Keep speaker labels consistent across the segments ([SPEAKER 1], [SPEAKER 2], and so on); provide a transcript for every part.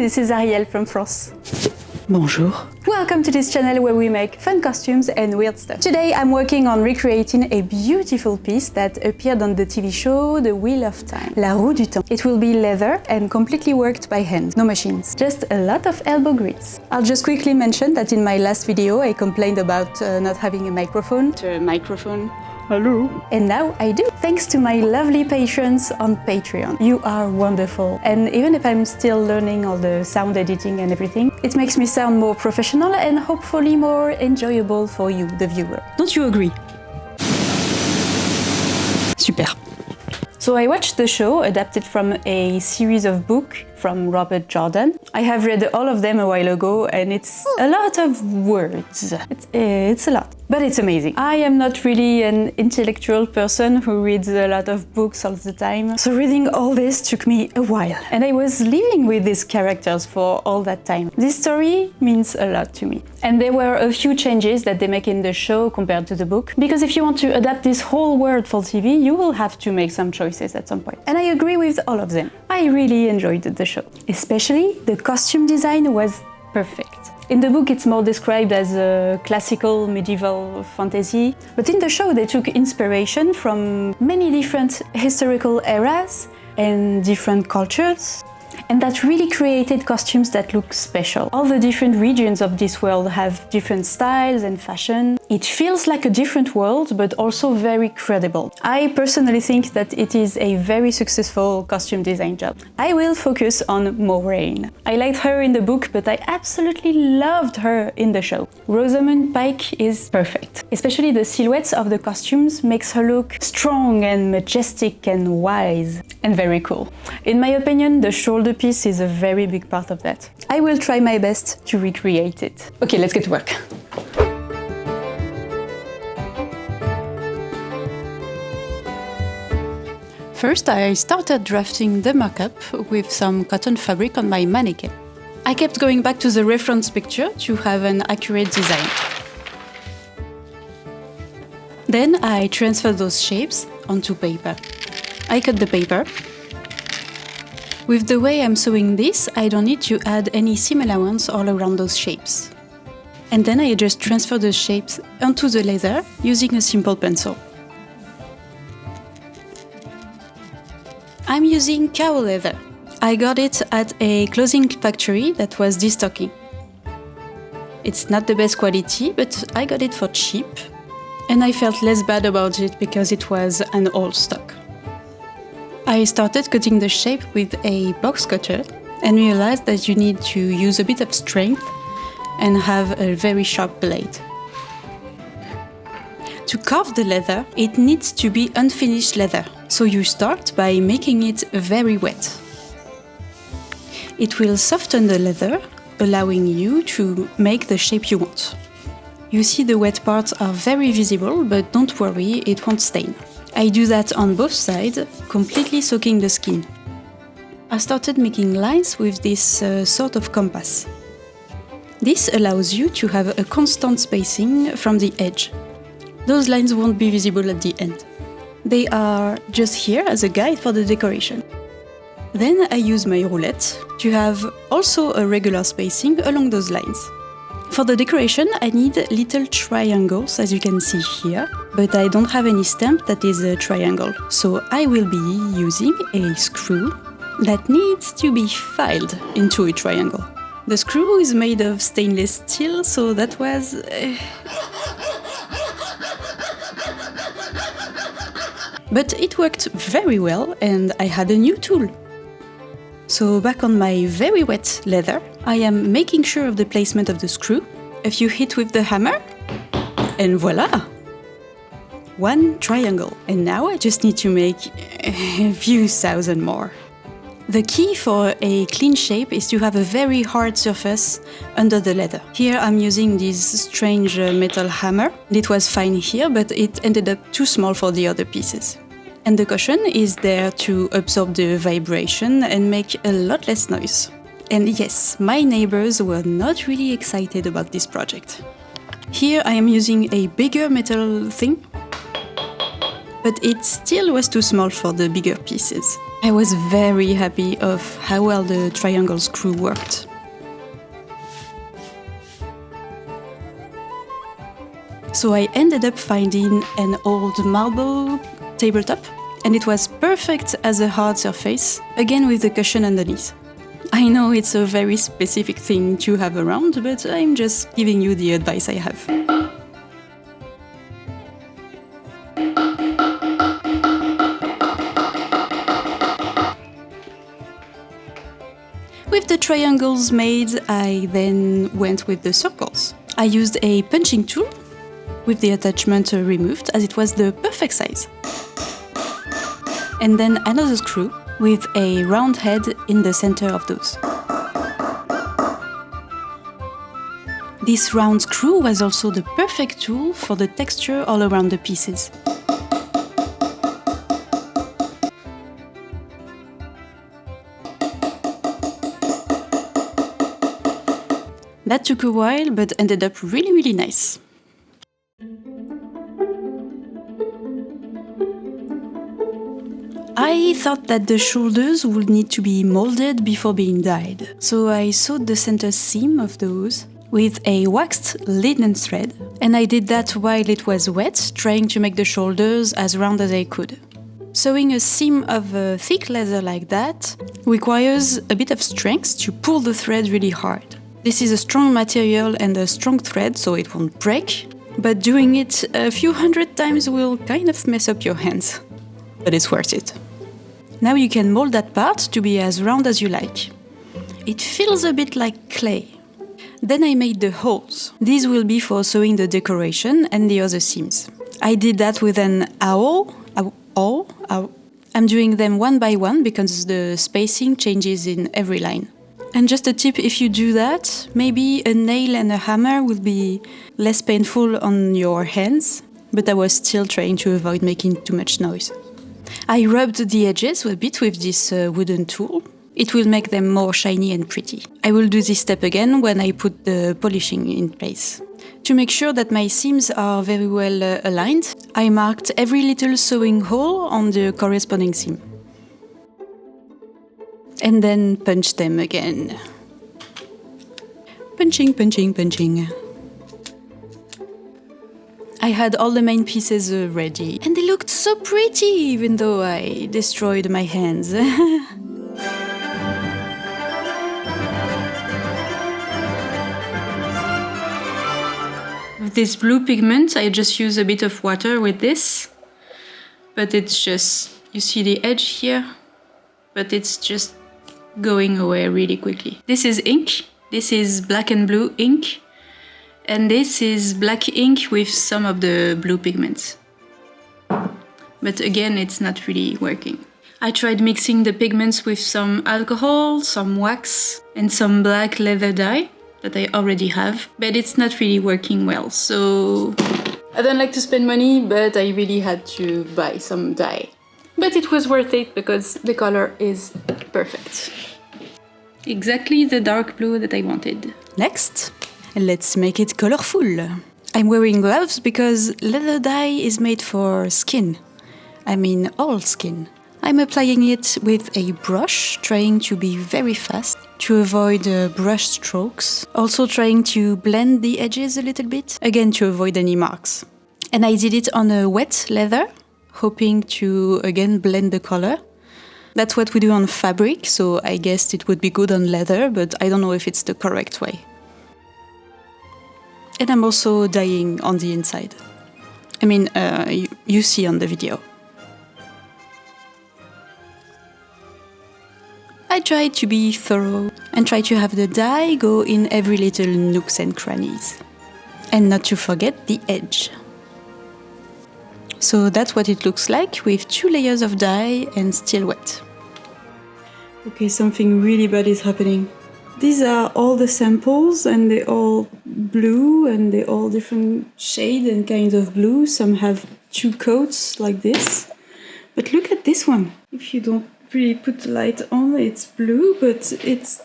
[SPEAKER 1] this is Ariel from France.
[SPEAKER 2] Bonjour.
[SPEAKER 1] Welcome to this channel where we make fun costumes and weird stuff. Today I'm working on recreating a beautiful piece that appeared on the TV show The Wheel of Time, La Roue du Temps. It will be leather and completely worked by hand, no machines, just a lot of elbow grease. I'll just quickly mention that in my last video I complained about not having a microphone. Hello. And now I do, thanks to my lovely patrons on Patreon. You are wonderful. And even if I'm still learning all the sound editing and everything, it makes me sound more professional and hopefully more enjoyable for you, the viewer.
[SPEAKER 2] Don't you agree? Super.
[SPEAKER 1] So I watched the show, adapted from a series of books from Robert Jordan. I have read all of them a while ago and it's a lot of words. It's a lot, but it's amazing. I am not really an intellectual person who reads a lot of books all the time, so reading all this took me a while. And I was living with these characters for all that time. This story means a lot to me. And there were a few changes that they make in the show compared to the book, because if you want to adapt this whole world for TV, you will have to make some choices at some point. And I agree with all of them. I really enjoyed the show. Especially the costume design was perfect. In the book it's more described as a classical medieval fantasy, but in the show they took inspiration from many different historical eras and different cultures. And that really created costumes that look special. All the different regions of this world have different styles and fashion. It feels like a different world, but also very credible. I personally think that it is a very successful costume design job. I will focus on Moiraine. I liked her in the book, but I absolutely loved her in the show. Rosamund Pike is perfect. Especially the silhouettes of the costumes makes her look strong and majestic and wise and very cool. In my opinion, the shoulder piece is a very big part of that. I will try my best to recreate it. Okay, let's get to work.
[SPEAKER 2] First, I started drafting the mock-up with some cotton fabric on my mannequin. I kept going back to the reference picture to have an accurate design. Then I transferred those shapes onto paper. I cut the paper. With the way I'm sewing this, I don't need to add any seam allowance all around those shapes. And then I just transfer the shapes onto the leather using a simple pencil. I'm using cow leather. I got it at a clothing factory that was destocking. It's not the best quality, but I got it for cheap, and I felt less bad about it because it was an old stock. I started cutting the shape with a box cutter and realized that you need to use a bit of strength and have a very sharp blade. To carve the leather, it needs to be unfinished leather, so you start by making it very wet. It will soften the leather, allowing you to make the shape you want. You see the wet parts are very visible, but don't worry, it won't stain. I do that on both sides, completely soaking the skin. I started making lines with this sort of compass. This allows you to have a constant spacing from the edge. Those lines won't be visible at the end. They are just here as a guide for the decoration. Then I use my roulette to have also a regular spacing along those lines. For the decoration, I need little triangles, as you can see here, but I don't have any stamp that is a triangle, so I will be using a screw that needs to be filed into a triangle. The screw is made of stainless steel, so that was... But it worked very well, and I had a new tool. So back on my very wet leather, I am making sure of the placement of the screw, a few hits with the hammer, and voila! One triangle. And now I just need to make a few thousand more. The key for a clean shape is to have a very hard surface under the leather. Here I'm using this strange metal hammer. It was fine here, but it ended up too small for the other pieces. And the cushion is there to absorb the vibration and make a lot less noise. And yes, my neighbors were not really excited about this project. Here I am using a bigger metal thing but it still was too small for the bigger pieces. I was very happy of how well the triangle screw worked. So I ended up finding an old marble tabletop, and it was perfect as a hard surface, again with the cushion underneath. I know it's a very specific thing to have around, but I'm just giving you the advice I have. With the triangles made, I then went with the circles. I used a punching tool with the attachment removed, as it was the perfect size. And then another screw with a round head in the center of those. This round screw was also the perfect tool for the texture all around the pieces. That took a while, but ended up really nice. I thought that the shoulders would need to be molded before being dyed, so I sewed the center seam of those with a waxed linen thread, and I did that while it was wet, trying to make the shoulders as round as I could. Sewing a seam of thick leather like that requires a bit of strength to pull the thread really hard. This is a strong material and a strong thread, so it won't break, but doing it a few hundred times will kind of mess up your hands. But it's worth it. Now you can mold that part to be as round as you like. It feels a bit like clay. Then I made the holes. These will be for sewing the decoration and the other seams. I did that with an owl. I'm doing them one by one because the spacing changes in every line. And just a tip, if you do that, maybe a nail and a hammer will be less painful on your hands, but I was still trying to avoid making too much noise. I rubbed the edges a bit with this wooden tool. It will make them more shiny and pretty. I will do this step again when I put the polishing in place. To make sure that my seams are very well aligned, I marked every little sewing hole on the corresponding seam. And then punch them again. Punching. I had all the main pieces ready, and they looked so pretty, even though I destroyed my hands. With this blue pigment, I just use a bit of water with this, but it's just, you see the edge here, but it's just going away really quickly. This is ink, this is black and blue ink, and this is black ink with some of the blue pigments. But again, it's not really working. I tried mixing the pigments with some alcohol, some wax, and some black leather dye that I already have, but it's not really working well, so I don't like to spend money, but I really had to buy some dye. But it was worth it because the color is perfect. Exactly the dark blue that I wanted. Next, let's make it colorful. I'm wearing gloves because leather dye is made for skin. I mean all skin. I'm applying it with a brush, trying to be very fast to avoid brush strokes. Also trying to blend the edges a little bit, again to avoid any marks. And I did it on a wet leather, hoping to again blend the color. That's what we do on fabric, so I guessed it would be good on leather, but I don't know if it's the correct way. And I'm also dyeing on the inside. I mean, you see on the video. I tried to be thorough and try to have the dye go in every little nooks and crannies. And not to forget the edge. So that's what it looks like with 2 layers of dye and still wet. Okay, something really bad is happening. These are all the samples and they're all blue and they're all different shade and kind of blue. Some have 2 coats like this. But look at this one. If you don't really put the light on, it's blue, but it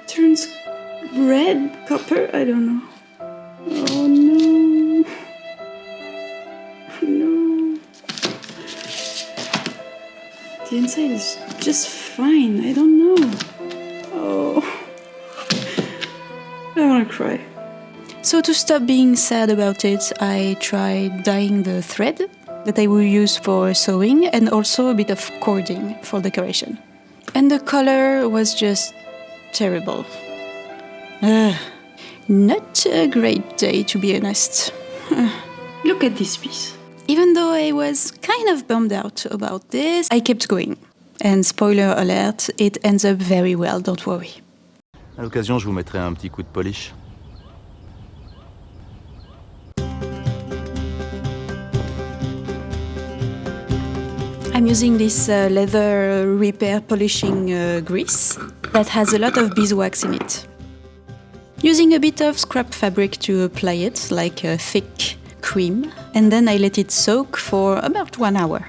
[SPEAKER 2] turns red, copper, I don't know. Oh no.
[SPEAKER 1] No. The inside is just fine. I don't know. Oh. I want to cry.
[SPEAKER 2] So to stop being sad about it, I tried dyeing the thread that I will use for sewing and also a bit of cording for decoration. And the color was just terrible. Not a great day, to be honest.
[SPEAKER 1] Look at this piece.
[SPEAKER 2] Even though I was kind of bummed out about this, I kept going. And spoiler alert, it ends up very well, don't worry.
[SPEAKER 3] À l'occasion, je vous mettrai un petit coup de polish.
[SPEAKER 2] I'm using this leather repair polishing grease that has a lot of beeswax in it. Using a bit of scrap fabric to apply it, like a thick cream, and then I let it soak for about 1 hour.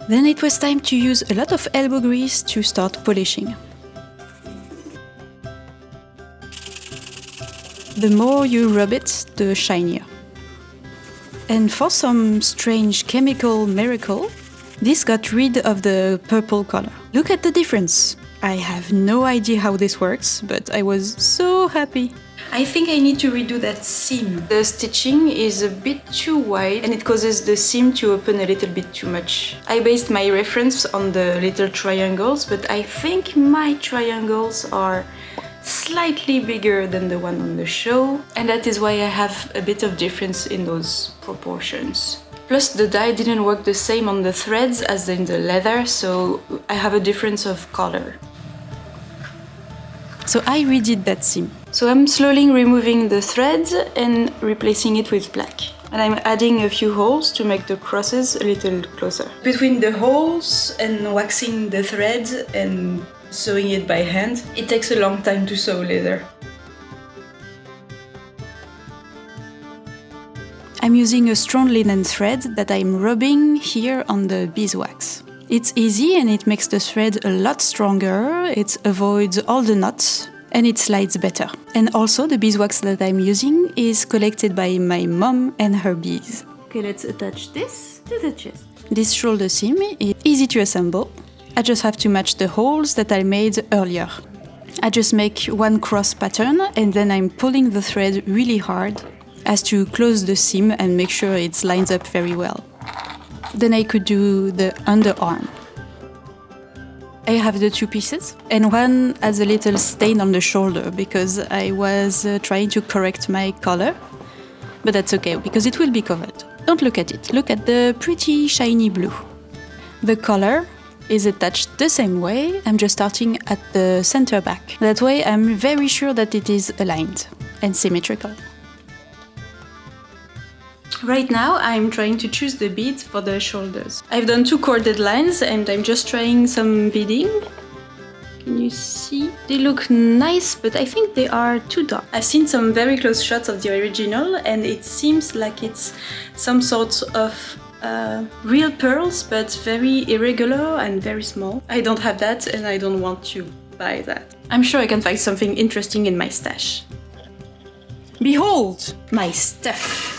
[SPEAKER 2] Then it was time to use a lot of elbow grease to start polishing. The more you rub it, the shinier. And for some strange chemical miracle, this got rid of the purple color. Look at the difference! I have no idea how this works, but I was so happy. I think I need to redo that seam. The stitching is a bit too wide and it causes the seam to open a little bit too much. I based my reference on the little triangles, but I think my triangles are slightly bigger than the one on the show, and that is why I have a bit of difference in those proportions. Plus the dye didn't work the same on the threads as in the leather, so I have a difference of color. So I redid that seam. So I'm slowly removing the threads and replacing it with black. And I'm adding a few holes to make the crosses a little closer. Between the holes and waxing the threads and sewing it by hand, it takes a long time to sew leather. I'm using a strong linen thread that I'm rubbing here on the beeswax. It's easy and it makes the thread a lot stronger, it avoids all the knots and it slides better. And also the beeswax that I'm using is collected by my mom and her bees.
[SPEAKER 1] Okay, let's attach this to the chest.
[SPEAKER 2] This shoulder seam is easy to assemble. I just have to match the holes that I made earlier. I just make one cross pattern and then I'm pulling the thread really hard as to close the seam and make sure it lines up very well. Then I could do the underarm. I have the two pieces and one has a little stain on the shoulder because I was trying to correct my color, but that's okay because it will be covered. Don't look at it, look at the pretty shiny blue. The color is attached the same way, I'm just starting at the center back. That way I'm very sure that it is aligned and symmetrical. Right now I'm trying to choose the beads for the shoulders. I've done 2 corded lines and I'm just trying some beading. Can you see? They look nice, but I think they are too dark. I've seen some very close shots of the original and it seems like it's some sort of real pearls, but very irregular and very small. I don't have that and I don't want to buy that. I'm sure I can find something interesting in my stash. Behold my stuff!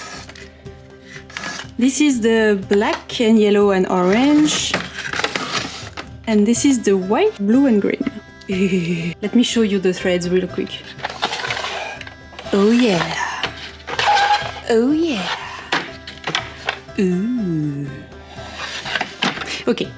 [SPEAKER 2] This is the black and yellow and orange. And this is the white, blue and green. Let me show you the threads real quick. Oh yeah! Oh yeah! Ooh. Okay.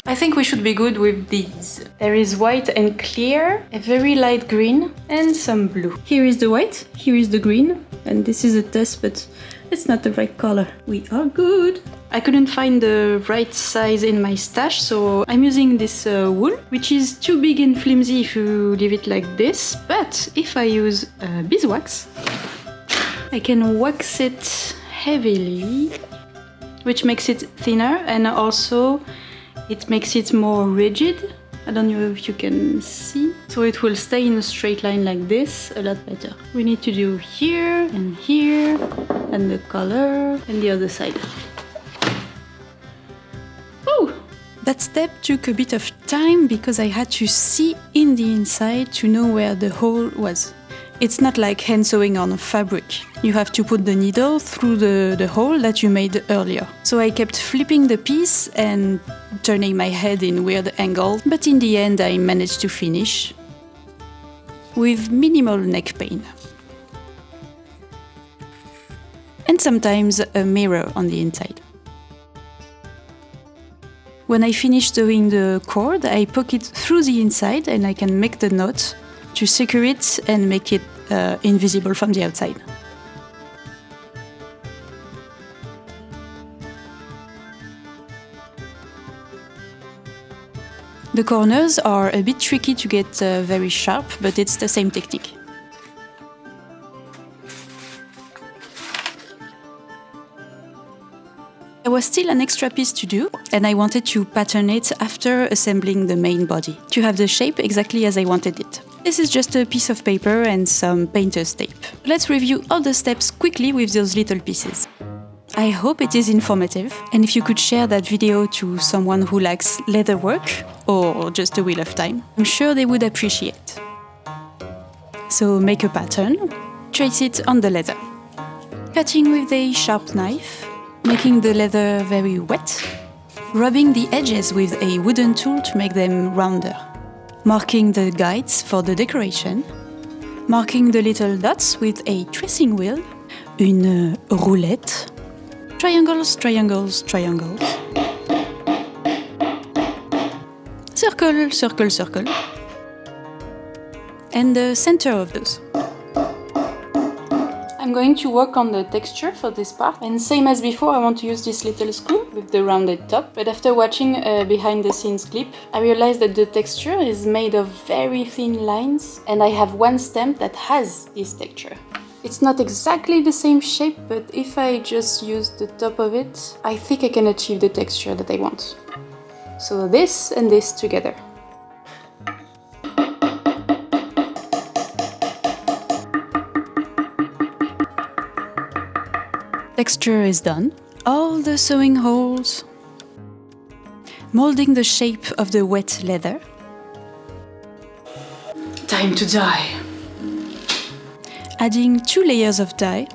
[SPEAKER 2] I think we should be good with these. There is white and clear, a very light green, and some blue. Here is the white, here is the green, and this is a test, but it's not the right color. We are good. I couldn't find the right size in my stash, so I'm using this wool, which is too big and flimsy if you leave it like this, but if I use beeswax, I can wax it heavily, which makes it thinner and also it makes it more rigid. I don't know if you can see. So it will stay in a straight line like this a lot better. We need to do here and the color and the other side. Oh! That step took a bit of time because I had to see in the inside to know where the hole was. It's not like hand sewing on fabric. You have to put the needle through the hole that you made earlier. So I kept flipping the piece and turning my head in weird angles, but in the end I managed to finish with minimal neck pain. And sometimes a mirror on the inside. When I finish sewing the cord, I poke it through the inside and I can make the knot to secure it and make it invisible from the outside. The corners are a bit tricky to get very sharp, but it's the same technique. There was still an extra piece to do, and I wanted to pattern it after assembling the main body, to have the shape exactly as I wanted it. This is just a piece of paper and some painter's tape. Let's review all the steps quickly with those little pieces. I hope it is informative, and if you could share that video to someone who likes leather work, or just a wheel of time, I'm sure they would appreciate. So make a pattern, trace it on the leather. Cutting with a sharp knife, making the leather very wet, rubbing the edges with a wooden tool to make them rounder, marking the guides for the decoration, marking the little dots with a tracing wheel, une roulette, triangles, triangles, triangles, circle, circle, circle, and the center of those. I'm going to work on the texture for this part, and same as before, I want to use this little screw with the rounded top, but after watching a behind the scenes clip, I realized that the texture is made of very thin lines, and I have one stamp that has this texture. It's not exactly the same shape, but if I just use the top of it, I think I can achieve the texture that I want. So this and this together. Texture is done. All the sewing holes. Molding the shape of the wet leather. Time to dye. Adding 2 layers of dye.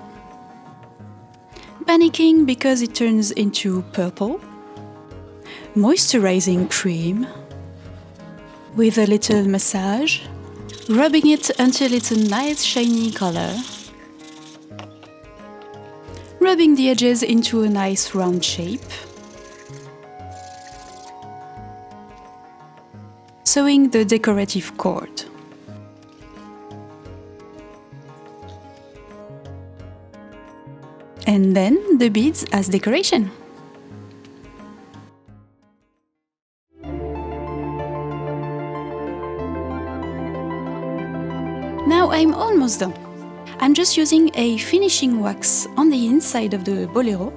[SPEAKER 2] Panicking because it turns into purple. Moisturizing cream. With a little massage. Rubbing it until it's a nice shiny color. Rubbing the edges into a nice round shape. Sewing the decorative cord. And then the beads as decoration. Now I'm almost done. I'm just using a finishing wax on the inside of the bolero.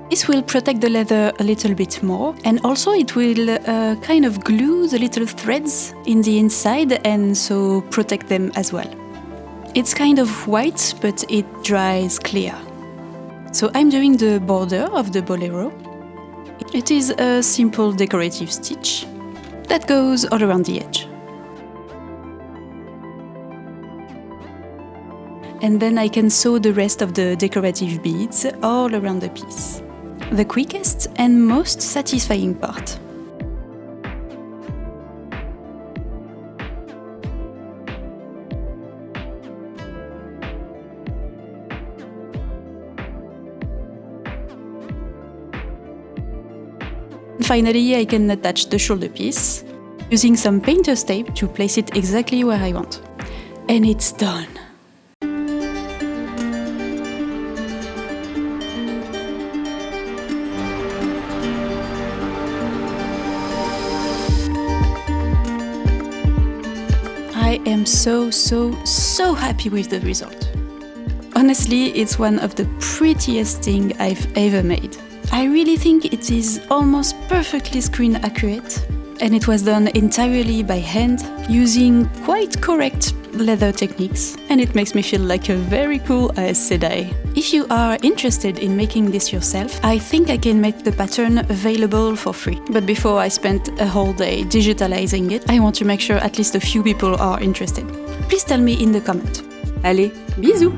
[SPEAKER 2] This will protect the leather a little bit more, and also it will kind of glue the little threads in the inside and so protect them as well. It's kind of white, but it dries clear. So I'm doing the border of the bolero. It is a simple decorative stitch that goes all around the edge. And then I can sew the rest of the decorative beads all around the piece. The quickest and most satisfying part. Finally, I can attach the shoulder piece using some painter's tape to place it exactly where I want. And it's done! I am so happy with the result. Honestly, it's one of the prettiest things I've ever made. I really think it is almost perfectly screen accurate, and it was done entirely by hand, using quite correct leather techniques, and it makes me feel like a very cool Aes Sedai. If you are interested in making this yourself, I think I can make the pattern available for free. But before I spend a whole day digitalizing it, I want to make sure at least a few people are interested. Please tell me in the comment. Allez, bisous!